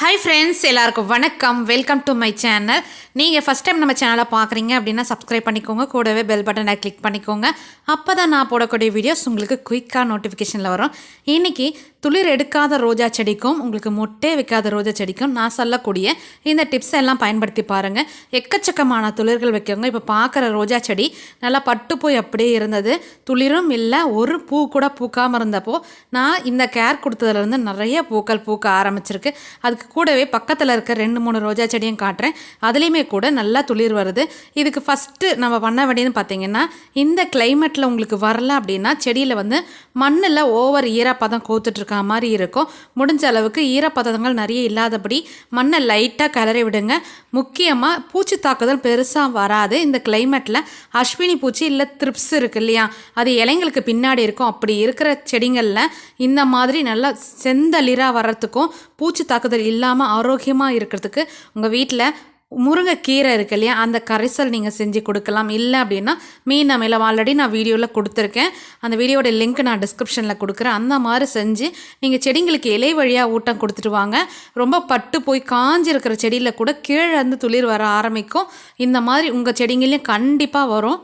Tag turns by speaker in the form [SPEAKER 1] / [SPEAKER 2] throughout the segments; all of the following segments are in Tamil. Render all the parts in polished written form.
[SPEAKER 1] ஹாய் ஃப்ரெண்ட்ஸ், எல்லாருக்கும் வணக்கம். Welcome to my channel. நீங்கள் ஃபஸ்ட் டைம் நம்ம சேனலை பார்க்குறீங்க அப்படின்னா சப்ஸ்கிரைப் பண்ணிக்கோங்க. கூடவே பெல் பட்டனை கிளிக் பண்ணிக்கோங்க. அப்போ தான் நான் போடக்கூடிய வீடியோஸ் உங்களுக்கு குயிக்காக நோட்டிஃபிகேஷனில் வரும். இன்றைக்கி துளிர் எடுக்காத ரோஜா செடிக்கும் உங்களுக்கு மொட்டே வைக்காத ரோஜா செடிக்கும் நான் சொல்லக்கூடிய இந்த டிப்ஸ் எல்லாம் பயன்படுத்தி பாருங்கள். எக்கச்சக்கமான துளிர்கள் வைக்கோங்க. இப்போ பார்க்குற ரோஜா செடி நல்லா பட்டு போய் அப்படியே இருந்தது, துளிரும் இல்லை, ஒரு பூ கூட பூக்காமல் இருந்தப்போ நான் இந்த கேர் கொடுத்ததுலேருந்து நிறைய பூக்கள் பூக்க ஆரம்பிச்சிருக்கு. அதுக்கு கூடவே பக்கத்தில் இருக்க 2-3 ரோஜா செடியும் காட்டுறேன். அதுலேயுமே கூட நல்லா துளிர் வருது. இதுக்கு ஃபஸ்ட்டு நம்ம பண்ண வேண்டியதுன்னு பார்த்தீங்கன்னா, இந்த கிளைமேட்டில் உங்களுக்கு வரல அப்படின்னா செடியில் மண்ணில் ஓவர் ஈரப்பதம் கோத்துட்ருக்க மாதிரி இருக்கும். முடிஞ்ச அளவுக்கு ஈரப்பதங்கள் நிறைய இல்லாதபடி மண்ணை லைட்டாக கிளறி விடுங்க. முக்கியமாக பூச்சி தாக்குதல் பெருசாக வராது. இந்த கிளைமேட்டில் அஸ்வினி பூச்சி இல்லை த்ரிப்ஸ் இருக்குது இல்லையா, அது இலைங்களுக்கு பின்னாடி இருக்கும். அப்படி இருக்கிற செடிகளில் இந்த மாதிரி நல்லா செந்தளிராக வர்றதுக்கும் பூச்சி தாக்குதல் இல்லாமல் ஆரோக்கியமாக இருக்கிறதுக்கு உங்கள் வீட்டில் முருங்கைக்கீரை இருக்குது இல்லையா, அந்த கரைசல் நீங்கள் செஞ்சு கொடுக்கலாம். இல்லை அப்படின்னா மீன் அமிலம் ஆல்ரெடி நான் வீடியோவில் கொடுத்துருக்கேன். அந்த வீடியோட லிங்க் நான் டிஸ்கிரிப்ஷனில் கொடுக்குறேன். அந்த மாதிரி செஞ்சு நீங்கள் செடிங்களுக்கு இலை வழியாக ஊட்டம் கொடுத்துட்டு வாங்க. ரொம்ப பட்டு போய் காஞ்சிருக்கிற செடியில் கூட கீழே துளிர் வர ஆரம்பிக்கும். இந்த மாதிரி உங்கள் செடிங்களையும் கண்டிப்பாக வரும்.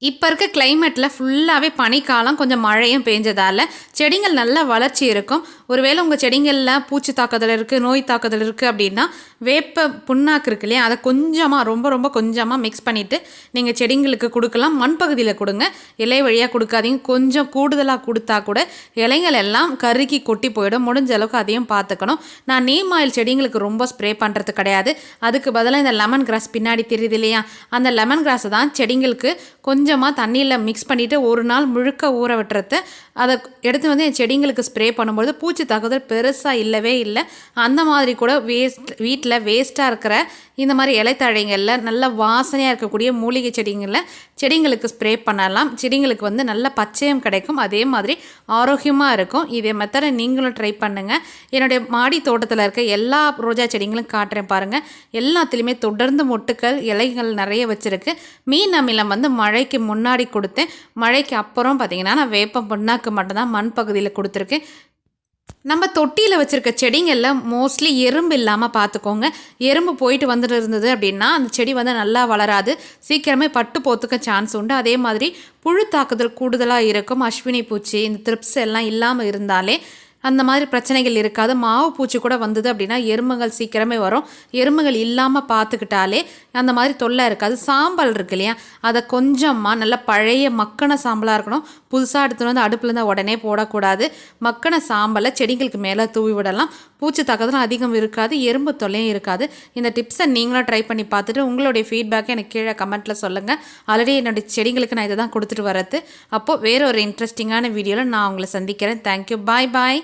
[SPEAKER 1] இப்போ இருக்க கிளைமேட்டில் ஃபுல்லாகவே பனிக்காலம், கொஞ்சம் மழையும் பெஞ்சதால் செடிகள் நல்ல வளர்ச்சி இருக்கும். ஒருவேளை உங்கள் செடிகளில் பூச்சி தாக்குதல் இருக்குது, நோய் தாக்குதல் இருக்குது அப்படின்னா வேப்ப புண்ணாக்கு இருக்கு இல்லையா, அதை கொஞ்சமாக ரொம்ப கொஞ்சமாக மிக்ஸ் பண்ணிவிட்டு நீங்கள் செடிங்களுக்கு கொடுக்கலாம். மண் பகுதியில் கொடுங்க, இலை வழியாக கொடுக்காதீங்க. கொஞ்சம் கூடுதலாக கொடுத்தா கூட இலைகள் எல்லாம் கருகி கொட்டி போயிடும். முடிஞ்ச அளவுக்கு அதையும் பார்த்துக்கணும். நான் நீம் ஆயில் செடிங்களுக்கு ரொம்ப ஸ்ப்ரே பண்ணுறது கிடையாது. அதுக்கு பதிலாக இந்த லெமன் கிராஸ் பின்னாடி தெரியுது இல்லையா, அந்த லெமன் கிராஸை தான் செடிங்களுக்கு கொஞ்சமாக தண்ணியில் மிக்ஸ் பண்ணிவிட்டு ஒரு நாள் முழுக்க ஊற விட்டுறது. அதை எடுத்து என் செடிங்களுக்கு ஸ்ப்ரே பண்ணும்போது பூச்சி தாக்குதல் பெருசாக இல்லவே இல்லை. அந்த மாதிரி கூட வீட்டில் வேஸ்ட்டாக இருக்கிற இந்த மாதிரி இலைத்தழைகளில் நல்ல வாசனையாக இருக்கக்கூடிய மூலிகை செடிங்களுக்கு ஸ்ப்ரே பண்ணலாம். செடிங்களுக்கு நல்ல பச்சையும் கிடைக்கும், அதே மாதிரி ஆரோக்கியமாக இருக்கும். இதே மெத்தடை நீங்களும் ட்ரை பண்ணுங்கள். என்னுடைய மாடி தோட்டத்தில் இருக்க எல்லா ரோஜா செடிங்களும் காட்டுறேன் பாருங்கள். எல்லாத்துலேயுமே தொடர்ந்து மொட்டுக்கள் இலைகள் நிறைய வச்சுருக்கு. மீன் அமிலம் மழைக்கு முன்னாடி கொடுத்தேன். மழைக்கு அப்புறம் பார்த்திங்கன்னா நான் வேப்பம் புண்ணாக்கு மட்டும்தான் மண் பகுதியில் கொடுத்துருக்கேன். நம்ம தொட்டியில் வச்சுருக்க செடிங்களில் மோஸ்ட்லி எறும்பு இல்லாமல் பார்த்துக்கோங்க. எறும்பு போயிட்டு வந்துட்டு இருந்தது அப்படின்னா அந்த செடி நல்லா வளராது, சீக்கிரமே பட்டு போத்துக்க சான்ஸ் உண்டு. அதே மாதிரி புழு தாக்குதல் கூடுதலாக இருக்கும். அஸ்வினி பூச்சி, இந்த த்ரிப்ஸ் எல்லாம் இல்லாமல் இருந்தாலே அந்த மாதிரி பிரச்சனைகள் இருக்காது. மாவு பூச்சி கூட வந்தது அப்படின்னா எறும்புகள் சீக்கிரமே வரும். எறும்புகள் இல்லாமல் பார்த்துக்கிட்டாலே அந்த மாதிரி தொல்லை இருக்காது. சாம்பல் இருக்கு இல்லையா, அதை கொஞ்சமாக நல்லா பழைய மக்கின சாம்பலாக இருக்கணும். புதுசாக எடுத்துகிட்டு அடுப்புலேருந்து உடனே போடக்கூடாது. மக்கின சாம்பலை செடிகளுக்கு மேலே தூவி விடலாம். பூச்சி தாக்குதலும் அதிகம் இருக்காது, எறும்பு தொல்லையும் இருக்காது. இந்த டிப்ஸை நீங்களும் ட்ரை பண்ணி பார்த்துட்டு உங்களுடைய ஃபீட்பேக்கை எனக்கு கீழே கமெண்ட்டில் சொல்லுங்கள். ஆல்ரெடி என்னுடைய செடிங்களுக்கு நான் இதை தான் கொடுத்துட்டு வரது. அப்போது வேறு ஒரு இன்ட்ரெஸ்டிங்கான வீடியோவில் நான் உங்களை சந்திக்கிறேன். தேங்க்யூ, பாய் பாய்.